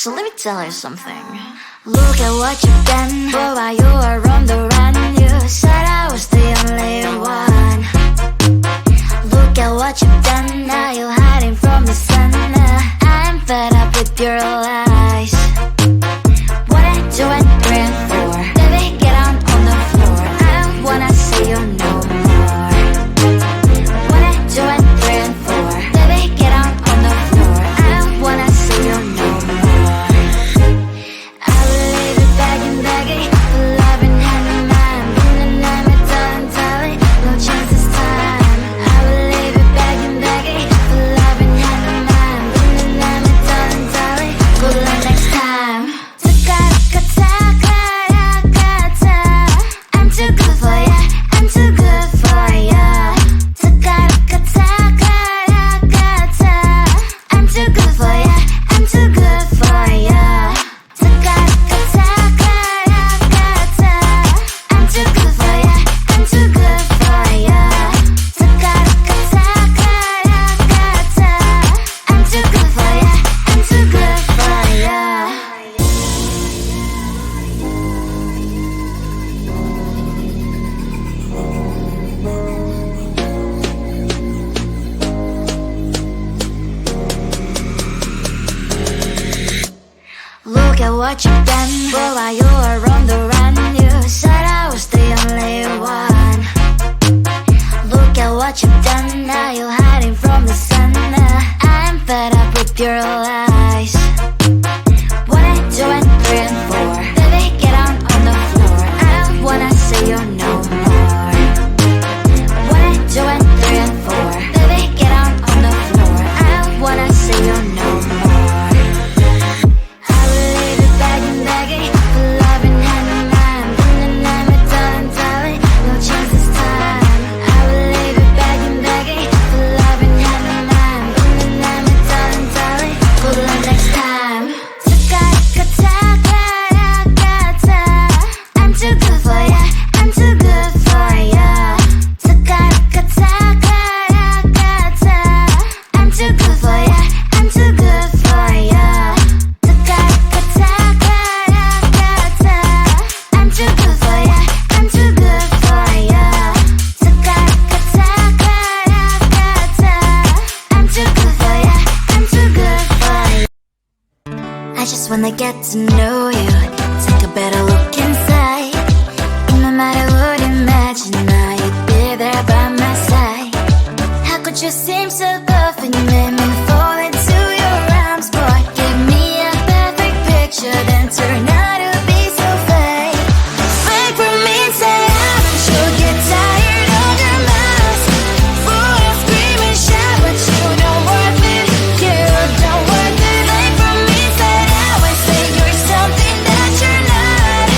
So let me tell you something. Look at what you've done. Boy, while you were on the run, you said I was the only one. Look at what you've done. Now you're hiding from the sun. I'm fed up with your lies. What I do and praying for. Baby, get on the floor. I don't wanna see you no more. What I do and praying for. Baby, get on the floor. I don't wanna see you no more. I will leave it begging, begging, loving hand in hand. And I'm a darling, darling, no chance this time. I will leave it begging, begging, loving hand in hand. And I'm a darling, darling, good luck next time. I'm too good for ya, I'm too good for ya. I'm too good for ya, I'm too good for ya. I'm too good for ya, I'm too good for ya. I'm too good for ya, I'm too good for ya. Look at what you've done. Boy, while you were on the run, you said I was the only one. Look at what you've done. Now you're hiding from the sun. I'm fed up with your lies. What I do and praying for. Baby, get on the floor. I don't wanna see you no more. What I do and praying for. Baby, get on the floor. I don't wanna see you no more. I will leave it begging, begging, loving hand in hand. And I'm a darling, darling, no chance this time. I will leave it begging, begging, loving hand in hand. And I'm a darling, darling, good luck next time. I'm too good for ya, I'm too good for ya. I'm too good for ya, I'm too good for ya. I'm too good for ya, I'm too good for ya. I'm too good for ya, I'm too good for ya. I just wanna get to know you, take a better look inside. In my mind I would imagine now you'd be there by my side. How could you seem so perfect, you made me fall into your arms, boy. Give me a perfect picture, then turn out to be so fake. Fake for me, say you'll get tired of your mask. Full of scream and shout, but you don't worth it, you don't worth it. Fake for me, say I say you're something that you're not.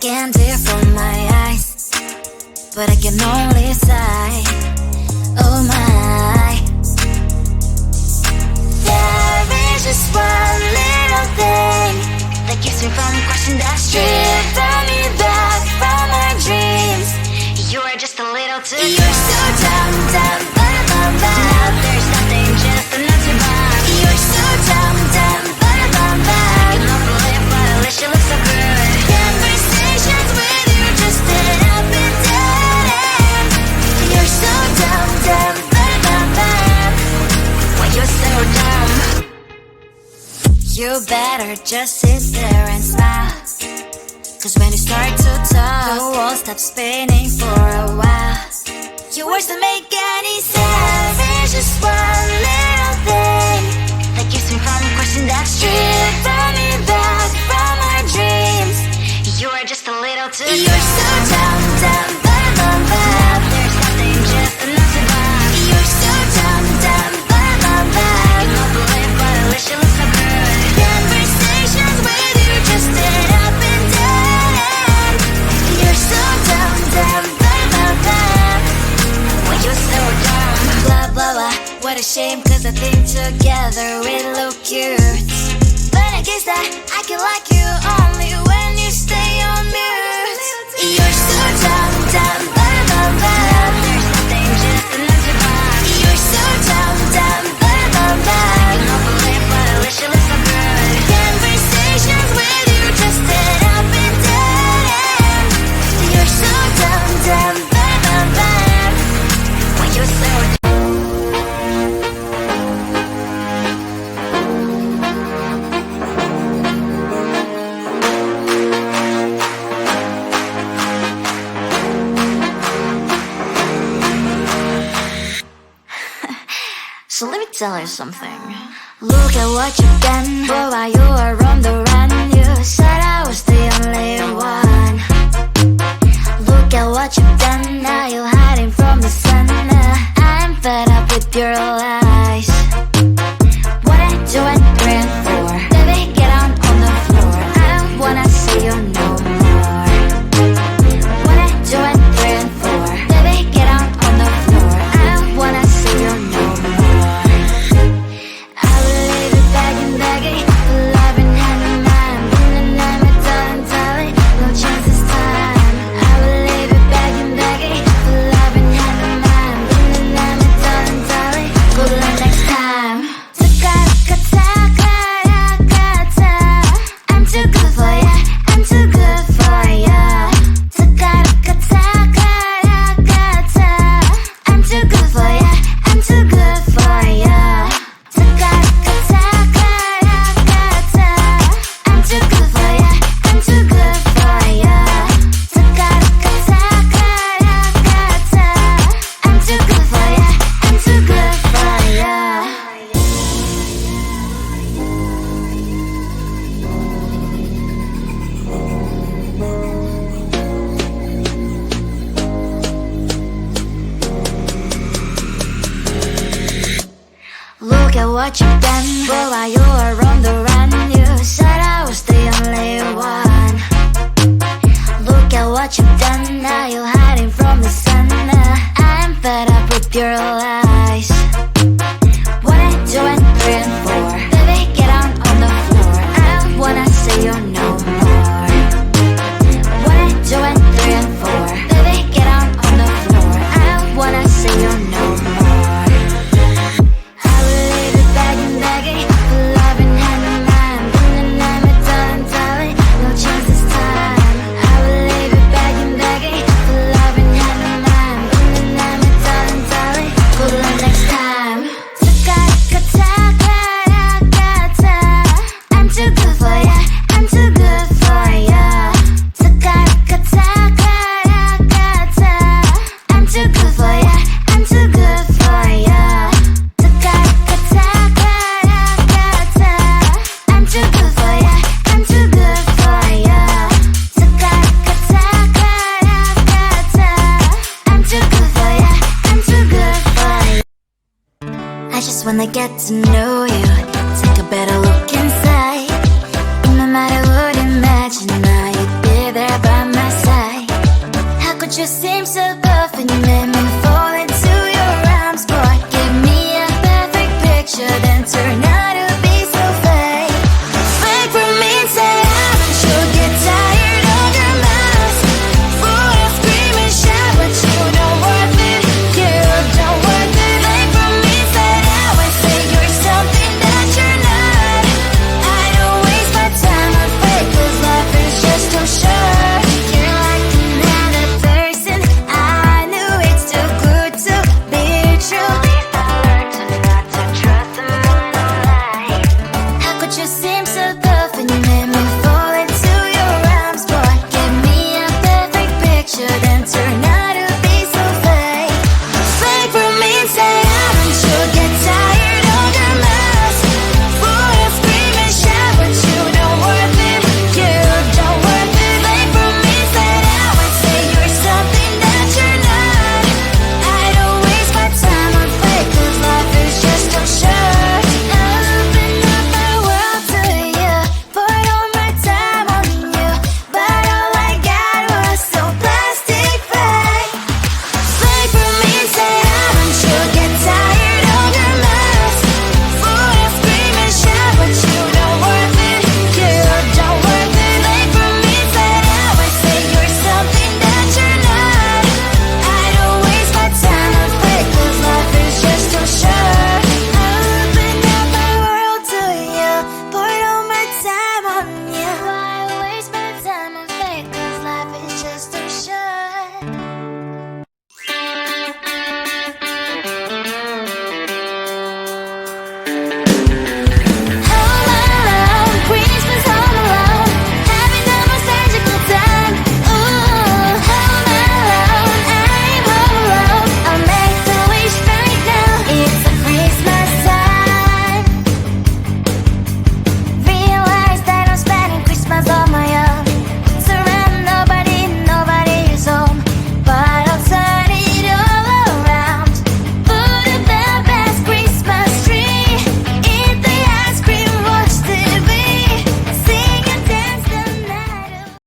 can't hear from my eyes, but I can only sigh. Oh my. There is just one little thing that keeps me from crossing that street. Drive me back from my dreams. You are just a little too close. You're so dumb, dumb, bum, now there's nothing, just enough to buy. You're so dumb, dumb, bum, I cannot believe, but at least you look so good. Conversations with you just end up in dead end. You're so dumb, dumb, bum, why you're so dumb. You better just sit there and smile, 'cause when you start to talk, the world stops spinning for a while. Your words don't make any sense. There's just one little thing that keeps me from crossing that street. Drive me back from our dreams. You are just a little too close. You're so dumb, dumb, bum, there's nothing, just enough to buy. You're so dumb, dumb, bum, I cannot believe, but at least you look so good. Conversations with you just end up in dead end. You're so dumb, dumb, why you're so dumb. Blah, blah, blah, what a shame, 'cause I think together we look cute. But I guess that I can like you only when you stay on mute. You're so dumb, dumb, there's nothing, just enough to buy. You're so dumb, dumb, I cannot believe, but at least you look so good. Conversations with you just end up in dead end. You're so dumb, dumb, why you're so dumb. So let me tell you something. Look at what you've done, boy, while you were on the run. You said I was the only one. Look at what you've done, now you're hiding from the sun. I'm fed up with your lies. What I do and dream for, baby, get on the floor. I don't wanna see you no more. What I do and dream for, baby, get on the floor. I don't wanna see you no more. I will leave it begging, love in hand in mind. And I'm a darling, no chance this time. I will leave it begging, love in hand in mind. And I'm a darling, good luck next time. I'm too good for ya, I'm too good for ya. I'm too good for ya, I'm too good for ya. I'm too good for ya, I'm too good for ya. I'm too good for ya, I'm too good for ya. Look at what you've done, boy, while you were on the run. You said I was the only one. Look at what you've done, now you're hiding from the sun. I'm fed up with your lies. What I do and dream for, baby, get on the floor. I don't wanna see you no more. What I do and dream for, baby, get on the floor. I don't wanna see you no more. I will leave it begging, love in hand in mind. And I'm a darling, no chance this time. I will leave it begging, love in hand in mind. And I'm a darling, good luck next time. I'm too good for ya, I'm too good for ya. I'm too good for ya, I'm too good for ya. I'm too good for ya, I'm too good for ya. I'm too good for ya, I'm too good for ya. I just wanna get to know you, take a better look inside. No matter what, imagine now you'd be there by my just seems to